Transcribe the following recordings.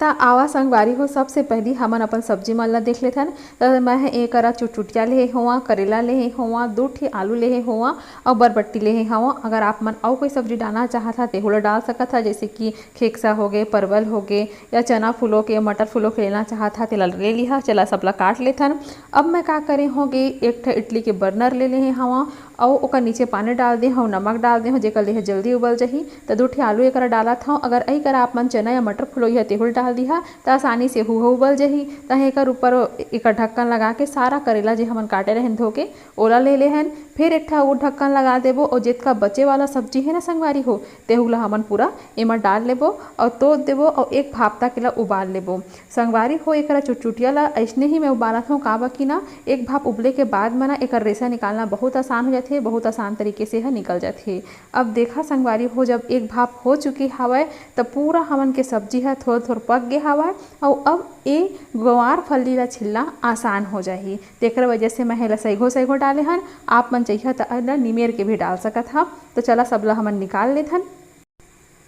ता आवा संगवारी हो सबसे पहली हमन अपन सब्जी मन ला देख लेथन। मैं एक करा चुटचुटिया लेहे हुआ, करेला लेहे हुआ, 2 ठी आलू लेहे हुआ और बरबट्टी लेहे हुआ। अगर आप मन और कोई सब्जी डालना चाहत हा तेहू ला डाल सकत हा, जैसे कि खेकसा हो गए, परवल हो गए या चना फूलों के, मटर फूलों के लेना चाहत हा तेला ले लिहा। चला सबला काट लेथन। अब मैं का करे होगे, एक ठा इडली के बर्नर ले लेहे हवा और ओकर नीचे पानी डाल दे हूँ, नमक डाल दे हूँ, जेकर ले जल्दी उबल जाही। तो 2 ठी आलू एकरा डालत हूँ। अगर ऐ करा आप मन चना या मटर फुलोई तेहुल डाल दिहा तो आसानी से हु उबल जाही। तह एकर ऊपर एक ढक्कन लगा के सारा करेला जो हमन काटे रहन धोके ओला ले लेहन। फिर एक ठा वो ढक्कन लगा देबो और जितना बचे वाला सब्जी है ना संगवारी हो तेहू ला हमन पूरा एमा डाल लेबो और तोड़ देबो और एक भाप तक ला उबाल लेबो। संगवारी हो एकरा चुटचुटिया ला ऐसने ही मैं उबालत हूँ, काबर की ना एक भाप उबले के बाद में ना एकर रेसा निकालना बहुत आसान हो जाथे, बहुत आसान तरीके से यह निकल जाथे। अब देखा संगवारी हो जब एक भाप हो चुकी हवय तो पूरा हमन के सब्जी है थोड़ा थोड़ा पक गए हवय और अब ए गंवार फल्ली ला छिलना आसान हो जाही। तेकर वजह से मैं सैगो सैगो डाले हन। आप मन चाहिए तो निमेर के भी डाल सकत हा। तो चला सबला हमन निकाल लेथन।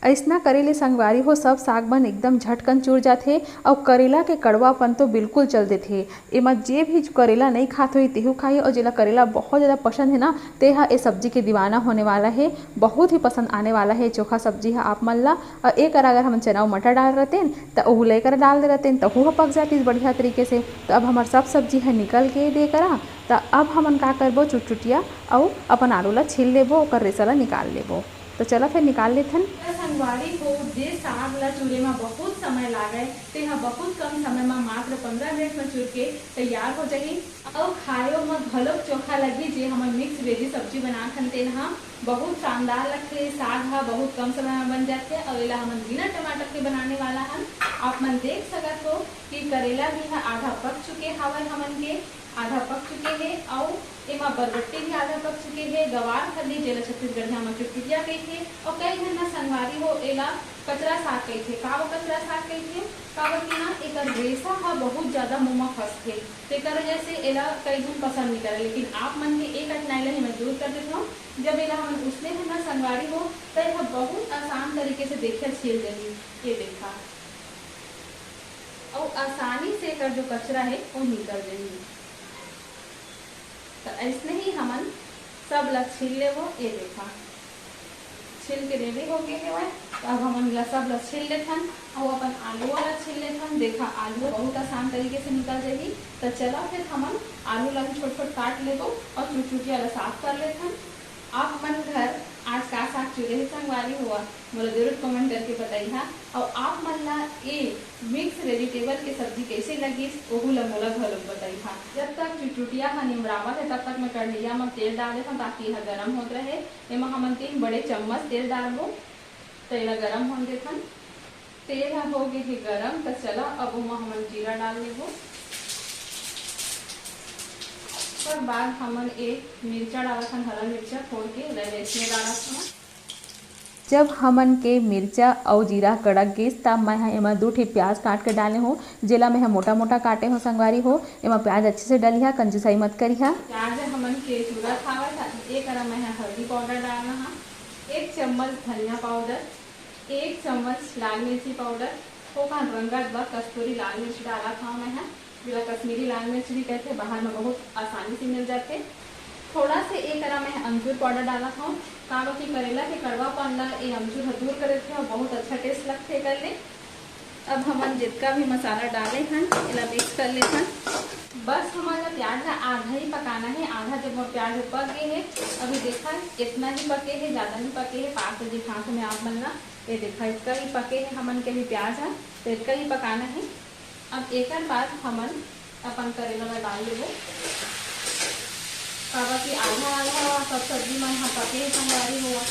ऐसना करेले संगवारी हो सब साग बन एकदम झटकन चुर जाथे और करेला के कड़वापन तो बिल्कुल चल देथे। एमा जे भी करेला नहीं खात होई तेहू खाही और जेला करेला बहुत ज़्यादा पसंद है ना तेहा ए सब्जी के दीवाना होने वाला है, बहुत ही पसंद आने वाला है चोखा सब्जी है आप मन ला। और एक अगर हम चना मटर डाल रहते तो ओहू लेकर डाल दे रहते तो वो पक जाती बढ़िया तरीके से। तो अब हमार सब सब्जी है निकल के दे करा। तो अब हमन का करबो चुटचुटिया और अपन आलू ला छील लेबो, ओकर रेसा ला निकाल लेबो। तो चला फिर निकाल लेथन। संगवारी हो जे साग ला चूरे में बहुत समय लागे तेहा बहुत कम समय में मात्र 15 मिनट में चूर के तैयार हो जाही और खायो में घलो चोखा लगी। जे हमन मिक्स वेजी सब्जी बनात हन तेहा बहुत शानदार लगथे। साग हा बहुत कम समय में बन जाथे और एला हमन बिना टमाटर के बनाने वाला हन। आप मन देख सकत हो कि करेला भी है आधा पक चुके हवन, हमन के आधा पक चुके हैं और एमा बरबट्टी भी आधा पक चुके हैं। गवार फल्ली जेला छत्तीसगढ़िया में चुटचुटिया कहिथे और कई झन ना संगवारी हो एला कचरा साग कहिथे। का वो कचरा साग कहिथे काबर की ना एकर रेसा हा बहुत ज्यादा मुंह में फंसथे, तेकर वजह से एला कई झन पसंद नहीं करे। लेकिन आप मन के एक कठिनाई ला मैं दूर कर देता हूँ। जब एला हम उसने है ना संगवारी हो तो यह बहुत आसान तरीके से देखिए छील देंगे, ये देखा और आसानी से एकर जो कचरा है वो निकल जाएगी। तो ऐसने ही हमन सब ला छील लेबो। ये देखा छील के रेडी हो गए है। तो अब हमन ला सब ला छील लेथन और अपन आलू वाला छील लेथन। देखा आलू बहुत आसान तरीके से निकल जाएगी। तो चला फिर हमन आलू ला छोट छोट काट लेबो और चुटचुटिया ला साफ कर लेथन। आप मन घर आज का साग चूरे ही संगवारी हुआ मोला जरूर कमेंट करके बताइहा। और आप मन ला ये मिक्स वेजिटेबल के सब्जी कैसे लगी ओहू ला मोला घलोक बताइहा। जब तक चुटचुटिया हा निमरावत है तब तक मैं कढ़ैया में तेल डाल देता ताकि यह गर्म होत रहे। एमा हमन 3 बड़े चम्मच तेल डालबो। तेल गर्म होने देथन। तेल हो गए है गरम। तो चला अब ओमा हमन जीरा डाल लेबो। उसके बाद हमन एक मिर्चा डालत हन, हरा मिर्चा फोड़ के इसमें डालत हन। जब हमन के मिर्चा और जीरा कड़क गइस तब मैं एमा 2 ठी प्याज काट के डाले हूँ, जेला मैं मोटा मोटा काटे हो संगवारी हो। एमा प्याज अच्छे से डलिहा, कंजूसाई मत करिहा। प्याज हमन के चूरा खावत था। एक मैं हल्दी पाउडर डालना है, 1 चम्मच धनिया पाउडर, 1 चम्मच लाल मिर्ची पाउडर, ओका रंगत बा कस्तूरी लाल मिर्च डाला था मैं, जिला कश्मीरी लाल मिर्च भी कहते बाहर में बहुत आसानी से मिल जाते। थोड़ा से एक मैं अमचूर पाउडर डाला था काबर की करेला के कड़वापन ला ये अमचूर दूर करे थे और बहुत अच्छा टेस्ट लगते कर ले। अब हमन जितना भी मसाला डाले हैं इला मिक्स कर ले हैं। बस हमारा प्याज का आधा ही पकाना है। आधा जब प्याज पक गए है, अभी देखा इतना ही पके है, ज़्यादा नहीं पके है। 5 बजे खास में आप मन ला ये देखा इसका ही पके है हमन के भी प्याज है तो इसका ही पकाना है। अब एक बाद हमन अपन करेला में डाल देबो काबर की आधा आधा सब सब्जी में यहाँ पके संगवारी हुआ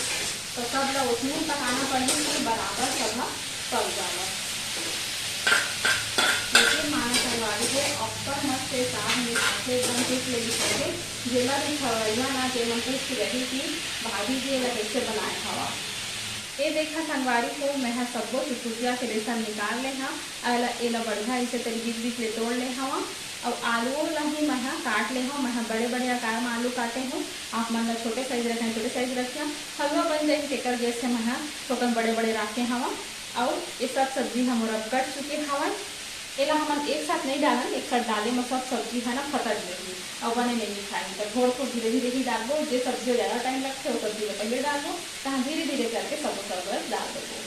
तो सब ला उतने ही पकाना पड़ेगी कि बराबर सब पक जाए। लेकिन माना संगवारी हो अक्सर मस्त साग में एकदम टिक लगी पड़े जेला भी खवैया ना जेमन पूछ रही कि भाभी जी ला कैसे बनाए हवा। ये देखा संगवारी को मैं सबो चुटचुटिया के रेसा निकाल ले हाँ एला बढ़िया ऐसे तरीके बीच ले तोड़ ले हवा और आलू ला ही मैं काट ले हूँ। मैं बड़े बड़े आकार में आलू काटे हूँ। आप मन ला छोटे साइज रखें छोटे साइज रखें। हलवा बन जाए टेकर गैस से मैं थोकन बड़े बड़े रखे हवा। और ये सब सब्जी हमारा कट चुके हवन। एला हमन एक साथ नहीं डालन, एक साथ डाले में सब सब्जी है ना फटक जाएगी और बने नहीं खाएंगे। तो घोड़ को धीरे धीरे ही डालबो, जो सब्जी ज़्यादा टाइम लगते वो सब्जी पहले डालबो, कहाँ धीरे धीरे करके सब डाल देबो।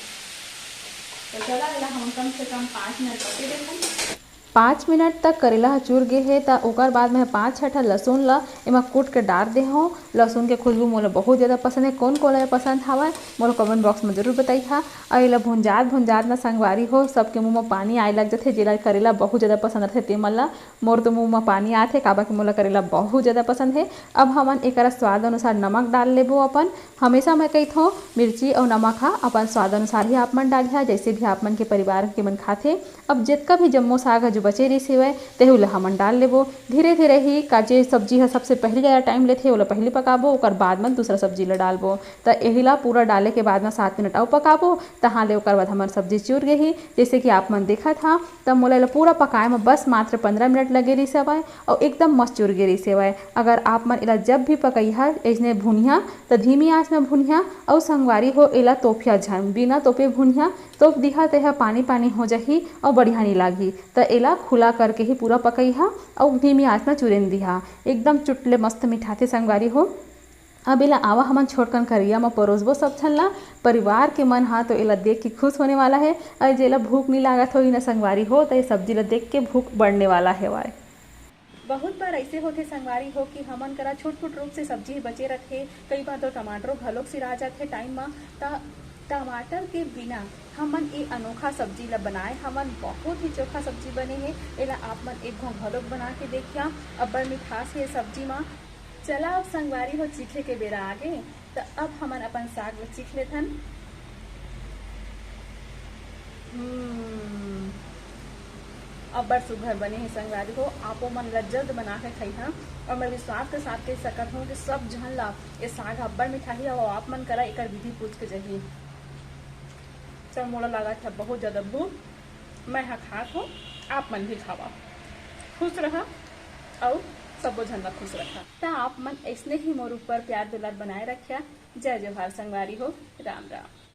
तो चला एला हम कम से कम 5 मिनट पके देखन। 5 मिनट तक करेला ह चूर गे हे त ओकर बाद में 5-6 ठा लहसुन ला एमा कूट के डाल दे हूँ। लहसुन के खुशबू मोला बहुत ज़्यादा पसंद है। कौन कोला पसंद हवय मोला कमेंट बॉक्स में जरूर बताई हा। और एला भुंजात ना संगवारी हो सबके मुँह में पानी आए लग जाथे। जेला करेला बहुत ज़्यादा पसंद आथे ते मन ला, मोर तो मुँह में पानी आथे काबर कि मोला करेला बहुत ज़्यादा पसंद है। अब हमन एकरा स्वाद अनुसार नमक डाल लेबो अपन। हमेशा मैं कहिथों मिर्ची और नमक हा अपन स्वाद अनुसार ही आप मन डालिहा, जैसे भी आप मन के परिवार के मन खाथे। अब जितना भी जम्मो साग जो बचे रही हेवय तेहू ला हमन डाल लेबो। धीरे धीरे ही काजे सब्जी है सबसे पहले ज़्यादा टाइम लेथे ओला पहले पकाबो, ओकर बाद में दूसरा सब्जी ला डालबो। तो यही ला पूरा डाले के बाद में 7 मिनट और पकाबो। तहाँ ले ओकर बाद हमार सब्जी चूर गई ही जैसे कि आप मन देखा था। तब मोला ला पूरा पकाए में बस मात्र 15 मिनट लगे रही सेवय और एकदम मस्त चूर गे रही सेवय। अगर आप मन एला जब भी पकइहा ऐसने भुनिया तो धीमी आंच में भुनिया और संगवारी हो एला तोपिया झन बिना तोपे भुनिया तोप दिहा तेहा पानी पानी हो जाही और बढ़िया नहीं लागी। तो एला खुला करके ही पूरा पकइहा और धीमी आंच में चूरेन दिहा, एकदम चुटले मस्त मिठाते संगवारी हो। अब एला आवा हमन छोटकन करिया में परोसबो सब झन ला। परिवार के मन हा तो एला देख के खुश होने वाला है। और जेला भूख नहीं लागत होही ना संगवारी हो तो ये सब्जी ला देख के भूख बढ़ने वाला है वाय। बहुत बार ऐसे होते संगवारी हो कि हमन करा छोट छोट रूप से सब्जी बचे रखे, कई बार तो टमाटर घलोक सिरा जाते टाइम में। टमाटर के बिना हमन ये अनोखा सब्जी ला बनाए हमन बहुत ही चोखा सब्जी बने है। एला आप मन एक घों घलोक बना के देखिया, अब्बड़ मिठास है सब्जी में। चला अब संगवारी हो चीखे के बेरा आगे तो अब हमन अपन साग में चीख लेथन। अब्बड़ सुघर बने हैं संगवारी हो, आपो मन ला जल्द बना के खाइहा। और मैं विश्वास के साथ कह सकत हूँ कि सब जन ला ये साग अब्बड़ मिठाई और आप मन करा एक विधि पूछ के जाही। चल मोला लगा था बहुत ज़्यादा भूख, मैं हाँ खात हो, आप मन भी खावा। खुश रहा और सबो झन ला खुश रखा। तो आप मन ऐसने ही मोर ऊपर प्यार दुलार बनाए रखिया। जय जोहार संगवारी हो, राम राम।